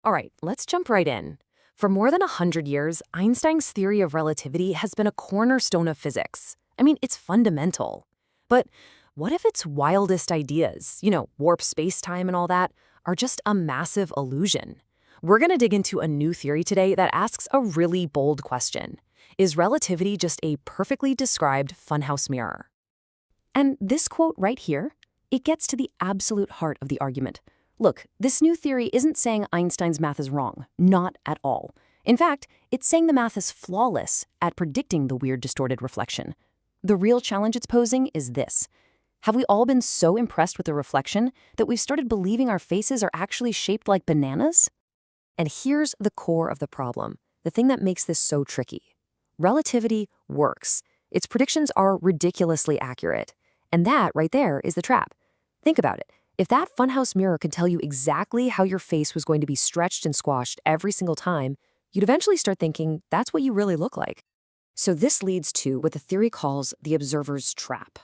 All right, let's jump right in. For more than 100 years, Einstein's theory of relativity has been a cornerstone of physics. I mean, it's fundamental. But what if its wildest ideas, warp space-time and all that, are just a massive illusion? We're going to dig into a new theory today that asks a really bold question. Is relativity just a perfectly described funhouse mirror? And this quote right here, it gets to the absolute heart of the argument. Look, this new theory isn't saying Einstein's math is wrong, not at all. In fact, it's saying the math is flawless at predicting the weird distorted reflection. The real challenge it's posing is this. Have we all been so impressed with the reflection that we've started believing our faces are actually shaped like bananas? And here's the core of the problem, the thing that makes this so tricky. Relativity works. Its predictions are ridiculously accurate. And that right there is the trap. Think about it. If that funhouse mirror could tell you exactly how your face was going to be stretched and squashed every single time, you'd eventually start thinking that's what you really look like. So this leads to what the theory calls the observer's trap.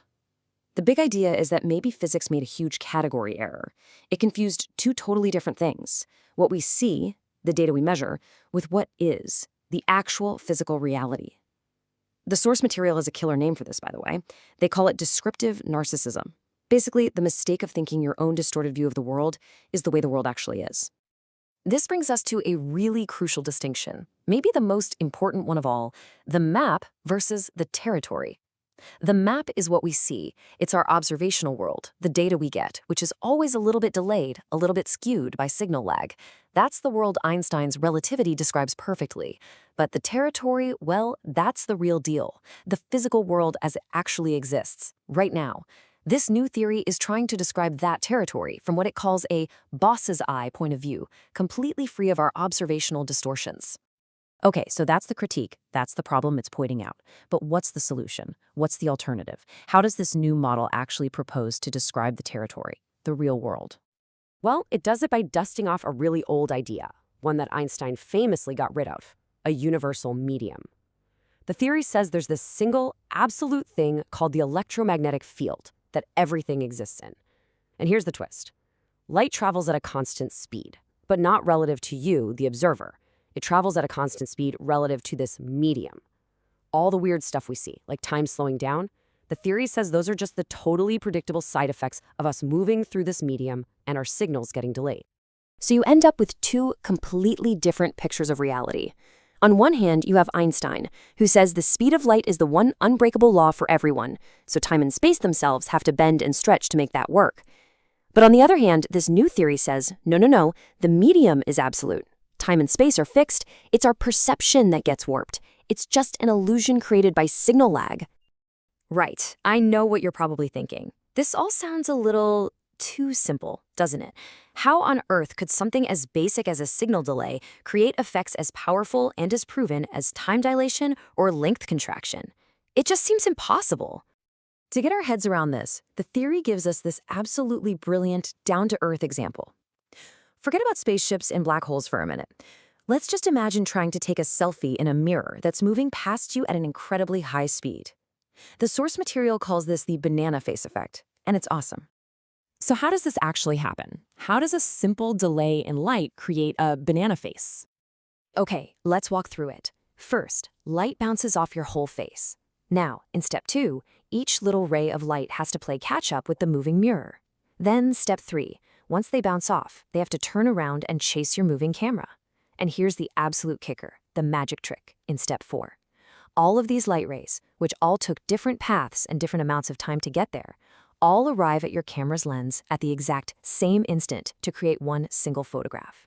The big idea is that maybe physics made a huge category error. It confused two totally different things: what we see, the data we measure, with what is, the actual physical reality. The source material is a killer name for this, by the way. They call it descriptive narcissism. Basically, the mistake of thinking your own distorted view of the world is the way the world actually is. This brings us to a really crucial distinction, maybe the most important one of all, the map versus the territory. The map is what we see. It's our observational world, the data we get, which is always a little bit delayed, a little bit skewed by signal lag. That's the world Einstein's relativity describes perfectly. But the territory, well, that's the real deal. The physical world as it actually exists, right now. This new theory is trying to describe that territory from what it calls a boss's eye point of view, completely free of our observational distortions. Okay, so that's the critique. That's the problem it's pointing out. But what's the solution? What's the alternative? How does this new model actually propose to describe the territory, the real world? Well, it does it by dusting off a really old idea, one that Einstein famously got rid of: a universal medium. The theory says there's this single, absolute thing called the electromagnetic field that everything exists in. And here's the twist. Light travels at a constant speed, but not relative to you, the observer. It travels at a constant speed relative to this medium. All the weird stuff we see, like time slowing down, the theory says those are just the totally predictable side effects of us moving through this medium and our signals getting delayed. So you end up with two completely different pictures of reality. On one hand, you have Einstein, who says the speed of light is the one unbreakable law for everyone, so time and space themselves have to bend and stretch to make that work. But on the other hand, this new theory says, no, the medium is absolute. Time and space are fixed. It's our perception that gets warped. It's just an illusion created by signal lag. Right, I know what you're probably thinking. This all sounds a little too simple, doesn't it? How on earth could something as basic as a signal delay create effects as powerful and as proven as time dilation or length contraction? It just seems impossible. To get our heads around this, the theory gives us this absolutely brilliant, down-to-earth example. Forget about spaceships and black holes for a minute. Let's just imagine trying to take a selfie in a mirror that's moving past you at an incredibly high speed. The source material calls this the banana face effect, and it's awesome. So how does this actually happen? How does a simple delay in light create a banana face? Okay, let's walk through it. First, light bounces off your whole face. Now, in step 2, each little ray of light has to play catch-up with the moving mirror. Then step 3, once they bounce off, they have to turn around and chase your moving camera. And here's the absolute kicker, the magic trick, in step 4. All of these light rays, which all took different paths and different amounts of time to get there, all arrive at your camera's lens at the exact same instant to create one single photograph.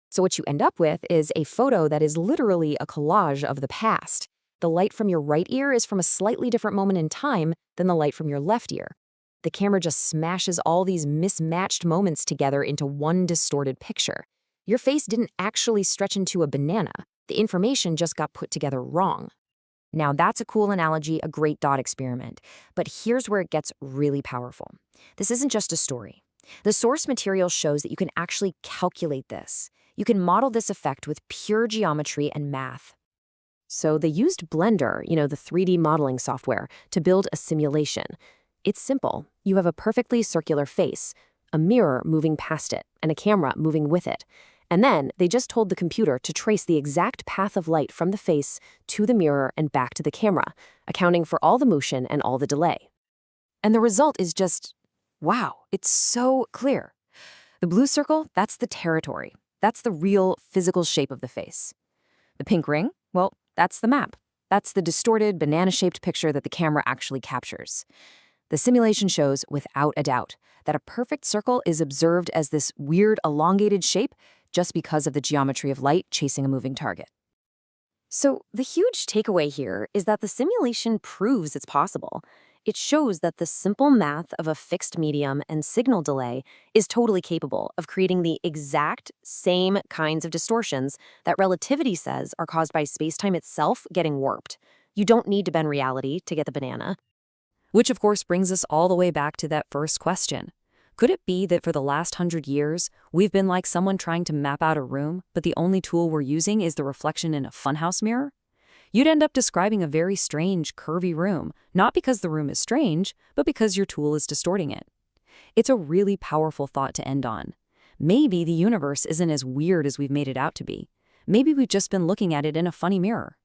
So what you end up with is a photo that is literally a collage of the past. The light from your right ear is from a slightly different moment in time than the light from your left ear. The camera just smashes all these mismatched moments together into one distorted picture. Your face didn't actually stretch into a banana. The information just got put together wrong. Now that's a cool analogy, a great thought experiment. But here's where it gets really powerful. This isn't just a story. The source material shows that you can actually calculate this. You can model this effect with pure geometry and math. So they used Blender, the 3D modeling software, to build a simulation. It's simple. You have a perfectly circular face, a mirror moving past it, and a camera moving with it. And then they just told the computer to trace the exact path of light from the face to the mirror and back to the camera, accounting for all the motion and all the delay. And the result is just, wow, it's so clear. The blue circle, that's the territory. That's the real physical shape of the face. The pink ring, well, that's the map. That's the distorted, banana-shaped picture that the camera actually captures. The simulation shows, without a doubt, that a perfect circle is observed as this weird, elongated shape just because of the geometry of light chasing a moving target. So the huge takeaway here is that the simulation proves it's possible. It shows that the simple math of a fixed medium and signal delay is totally capable of creating the exact same kinds of distortions that relativity says are caused by spacetime itself getting warped. You don't need to bend reality to get the banana. Which, of course, brings us all the way back to that first question. Could it be that for the last 100 years, we've been like someone trying to map out a room, but the only tool we're using is the reflection in a funhouse mirror? You'd end up describing a very strange, curvy room, not because the room is strange, but because your tool is distorting it. It's a really powerful thought to end on. Maybe the universe isn't as weird as we've made it out to be. Maybe we've just been looking at it in a funny mirror.